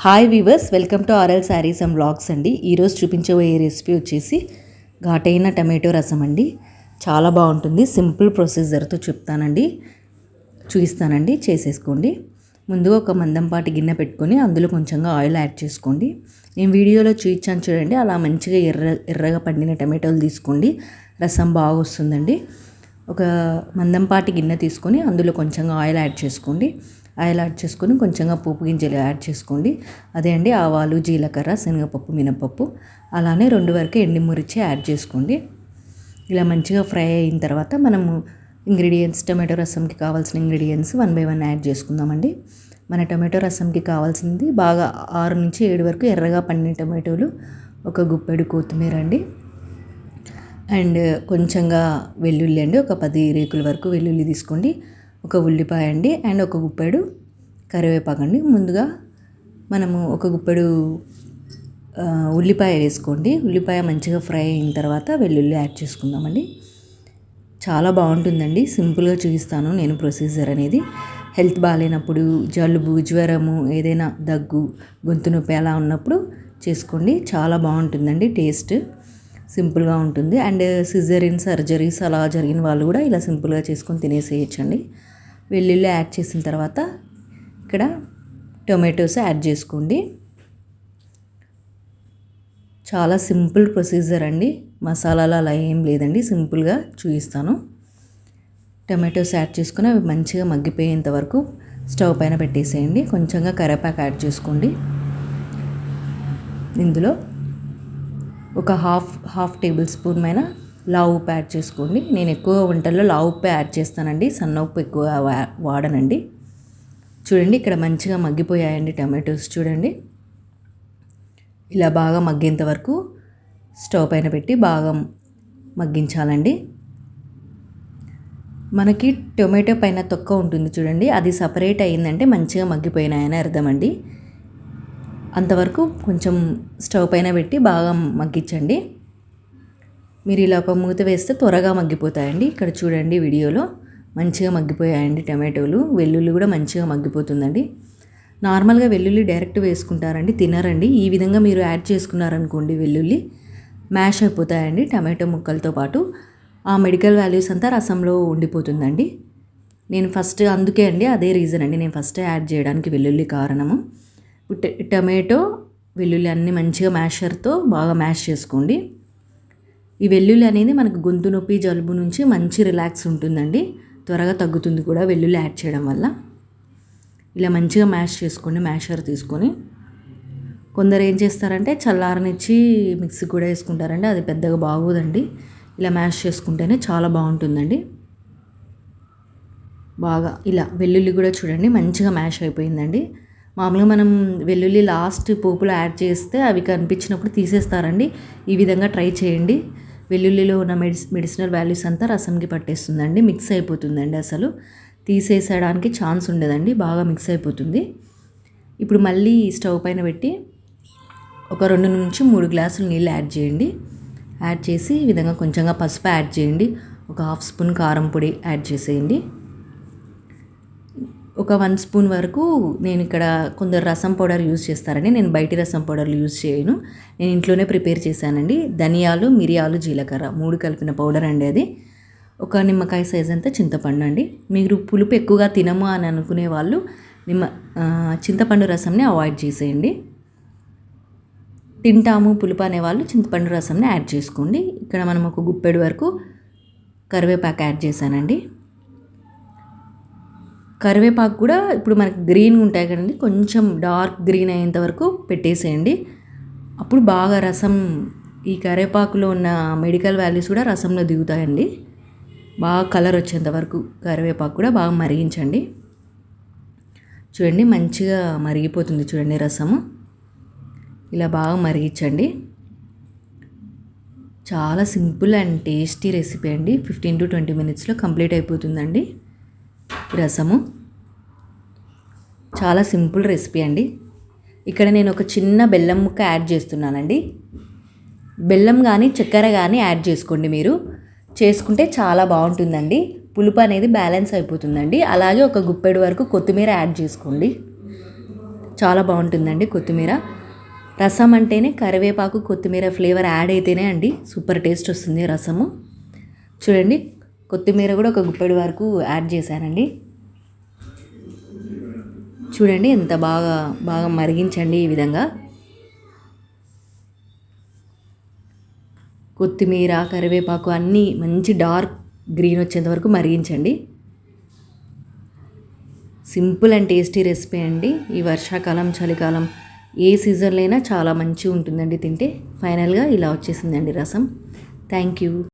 Hi viewers, welcome to RL sarees and blogs అండి. ఈరోజు చూపించబోయే రెసిపీ వచ్చేసి ఘాటైన టమాటో రసం అండి. చాలా బాగుంటుంది. సింపుల్ ప్రొసీజర్తో చూపిస్తానండి. చేసేసుకోండి. ముందుగా ఒక మందంపాటి గిన్నె పెట్టుకొని అందులో కొంచెంగా ఆయిల్ యాడ్ చేసుకోండి. నేను వీడియోలో చూపించాను చూడండి, అలా మంచిగా ఎర్రగా పండిన టమాటోలు తీసుకోండి. రసం బాగా వస్తుందండి. ఒక మందంపాటి గిన్నె తీసుకొని అందులో కొంచెంగా ఆయిల్ యాడ్ చేసుకోండి. ఆయిల్ యాడ్ చేసుకొని కొంచెంగా పోపు గింజలు యాడ్ చేసుకోండి. అదే అండి, ఆవాలు, జీలకర్ర, శనగపప్పు, మినపప్పు, అలానే 2 వరకు ఎండుమిర్చి యాడ్ చేసుకోండి. ఇలా మంచిగా ఫ్రై అయిన తర్వాత మనము టమాటో రసంకి కావాల్సిన ఇంగ్రీడియంట్స్ 1 by 1 యాడ్ చేసుకుందామండి. మన టమాటో రసంకి కావాల్సింది బాగా 6 నుంచి 7 వరకు ఎర్రగా పండిన టమాటోలు, ఒక గుప్పెడు కొత్తిమీర అండి, అండ్ కొంచెంగా వెల్లుల్లి అండి, ఒక 10 రేకుల వరకు వెల్లుల్లి తీసుకోండి, ఒక ఉల్లిపాయ అండి, అండ్ ఒక గుప్పెడు కరివేపాకు అండి. ముందుగా మనము ఒక గుప్పెడు ఉల్లిపాయ వేసుకోండి. ఉల్లిపాయ మంచిగా ఫ్రై అయిన తర్వాత వెల్లుల్లి యాడ్ చేసుకుందామండి. చాలా బాగుంటుందండి. సింపుల్గా చూపిస్తాను నేను ప్రొసీజర్ అనేది. హెల్త్ బాగాలేనప్పుడు, జలుబు, జ్వరము, ఏదైనా దగ్గు, గొంతు నొప్పి అలా ఉన్నప్పుడు చేసుకోండి. చాలా బాగుంటుందండి. టేస్ట్ సింపుల్గా ఉంటుంది. అండ్ సిజరీన్ సర్జరీస్ అలా జరిగిన వాళ్ళు కూడా ఇలా సింపుల్గా చేసుకొని తినేసేయచ్చండి. వెల్లుల్లి యాడ్ చేసిన తర్వాత ఇక్కడ టొమాటోస్ యాడ్ చేసుకోండి. చాలా సింపుల్ ప్రొసీజర్ అండి. మసాలాలు అలా ఏం లేదండి, సింపుల్గా చూపిస్తాను. టొమాటోస్ యాడ్ చేసుకుని అవి మంచిగా మగ్గిపోయేంత వరకు స్టవ్ పైన పెట్టేసేయండి. కొంచెంగా కరివేపాకు యాడ్ చేసుకోండి. ఇందులో ఒక హాఫ్ టేబుల్ స్పూన్ పైన లావు ఉప్పు యాడ్ చేసుకోండి. నేను ఎక్కువ వంటల్లో లావు ఉప్పు యాడ్ చేస్తానండి, సన్న ఉప్పు ఎక్కువ వాడనండి. చూడండి, ఇక్కడ మంచిగా మగ్గిపోయాయండి టమాటోస్. చూడండి, ఇలా బాగా మగ్గేంత వరకు స్టవ్ పైన పెట్టి బాగా మగ్గించాలండి. మనకి టొమాటో పైన తొక్క ఉంటుంది చూడండి, అది సపరేట్ అయ్యిందంటే మంచిగా మగ్గిపోయినాయని అర్థం అండి. అంతవరకు కొంచెం స్టవ్ పైన పెట్టి బాగా మగ్గించండి. మీరు ఇలా ఒక మూత వేస్తే త్వరగా మగ్గిపోతాయండి. ఇక్కడ చూడండి, వీడియోలో మంచిగా మగ్గిపోయాయండి టమాటోలు. వెల్లుల్లి కూడా మంచిగా మగ్గిపోతుందండి. నార్మల్గా వెల్లుల్లి డైరెక్ట్ వేసుకుంటారండి, తినరండి. ఈ విధంగా మీరు యాడ్ చేసుకున్నారనుకోండి, వెల్లుల్లి మ్యాష్ అయిపోతాయండి టమాటో ముక్కలతో పాటు. ఆ మెడికల్ వాల్యూస్ అంతా రసంలో ఉండిపోతుందండి. నేను ఫస్ట్ అందుకే అండి, అదే రీజన్ అండి నేను ఫస్ట్ యాడ్ చేయడానికి వెల్లుల్లి కారణము. టమాటో, వెల్లుల్లి అన్నీ మంచిగా మ్యాషర్తో బాగా మ్యాష్ చేసుకోండి. ఈ వెల్లుల్లి అనేది మనకు గొంతు నొప్పి, జలుబు నుంచి మంచి రిలాక్స్ ఉంటుందండి. త్వరగా తగ్గుతుంది కూడా వెల్లుల్లి యాడ్ చేయడం వల్ల. ఇలా మంచిగా మ్యాష్ చేసుకోండి, మ్యాషర్ తీసుకొని. కొందరు ఏం చేస్తారంటే చల్లారనిచ్చి మిక్సీ కూడా వేసుకుంటారండి, అది పెద్దగా బాగోదండి. ఇలా మ్యాష్ చేసుకుంటేనే చాలా బాగుంటుందండి. బాగా ఇలా వెల్లుల్లి కూడా చూడండి మంచిగా మ్యాష్ అయిపోయిందండి. మామూలుగా మనం వెల్లుల్లి లాస్ట్ పోపులో యాడ్ చేస్తే అవి కనిపించినప్పుడు తీసేస్తారండి. ఈ విధంగా ట్రై చేయండి. వెల్లుల్లిలో ఉన్న మెడిసినల్ వాల్యూస్ అంతా రసంకి పట్టేస్తుందండి, మిక్స్ అయిపోతుందండి. అసలు తీసేసడానికి ఛాన్స్ ఉండదండి, బాగా మిక్స్ అయిపోతుంది. ఇప్పుడు మళ్ళీ స్టవ్ పైన పెట్టి ఒక 2 నుంచి 3 గ్లాసులు నీళ్ళు యాడ్ చేయండి. యాడ్ చేసి ఈ విధంగా కొంచెంగా పసుపు యాడ్ చేయండి. ఒక హాఫ్ స్పూన్ కారం పొడి యాడ్ చేసేయండి. ఒక 1 స్పూన్ వరకు, నేను ఇక్కడ కొందరు రసం పౌడర్ యూజ్ చేస్తారండి, నేను బయటి రసం పౌడర్లు యూజ్ చేయను. నేను ఇంట్లోనే ప్రిపేర్ చేశానండి. ధనియాలు, మిరియాలు, జీలకర్ర 3 కలిపిన పౌడర్ అండి అది. ఒక నిమ్మకాయ సైజ్ అంతా చింతపండు అండి. మీరు పులుపు ఎక్కువగా తినము అని అనుకునే వాళ్ళు చింతపండు రసంని అవాయిడ్ చేసేయండి. తింటాము పులుపు అనేవాళ్ళు చింతపండు రసంని యాడ్ చేసుకోండి. ఇక్కడ మనం ఒక గుప్పెడు వరకు కరివేపాకు యాడ్ చేశానండి. కరివేపాకు కూడా ఇప్పుడు మనకి గ్రీన్గా ఉంటాయి కదండి, కొంచెం డార్క్ గ్రీన్ అయ్యేంత వరకు పెట్టేసేయండి. అప్పుడు బాగా రసం, ఈ కరివేపాకులో ఉన్న మెడికల్ వాల్యూస్ కూడా రసంలో దిగుతాయండి. బాగా కలర్ వచ్చేంత వరకు కరివేపాకు కూడా బాగా మరిగించండి. చూడండి మంచిగా మరిగిపోతుంది చూడండి రసము. ఇలా బాగా మరిగించండి. చాలా సింపుల్ అండ్ టేస్టీ రెసిపీ అండి. 15 to 20 minutesలో కంప్లీట్ అయిపోతుందండి రసము. చాలా సింపుల్ రెసిపీ అండి. ఇక్కడ నేను ఒక చిన్న బెల్లం ముక్క యాడ్ చేస్తున్నానండి. బెల్లం కానీ చక్కెర కానీ యాడ్ చేసుకోండి. మీరు చేసుకుంటే చాలా బాగుంటుందండి. పులుపు అనేది బ్యాలెన్స్ అయిపోతుందండి. అలాగే ఒక గుప్పెడు వరకు కొత్తిమీర యాడ్ చేసుకోండి. చాలా బాగుంటుందండి కొత్తిమీర. రసం అంటేనే కరివేపాకు కొత్తిమీర ఫ్లేవర్ యాడ్ అయితేనే అండి సూపర్ టేస్ట్ వస్తుంది రసము. చూడండి కొత్తిమీర కూడా ఒక గుప్పెడు వరకు యాడ్ చేశానండి. చూడండి ఎంత బాగా బాగా మరిగించండి. ఈ విధంగా కొత్తిమీర కరివేపాకు అన్నీ మంచి డార్క్ గ్రీన్ వచ్చేంత వరకు మరిగించండి. సింపుల్ అండ్ టేస్టీ రెసిపీ అండి. ఈ వర్షాకాలం చలికాలం ఏ సీజన్లో అయినా చాలా మంచిగా ఉంటుందండి తింటే. ఫైనల్గా ఇలా వచ్చేసిందండి రసం. Thank you.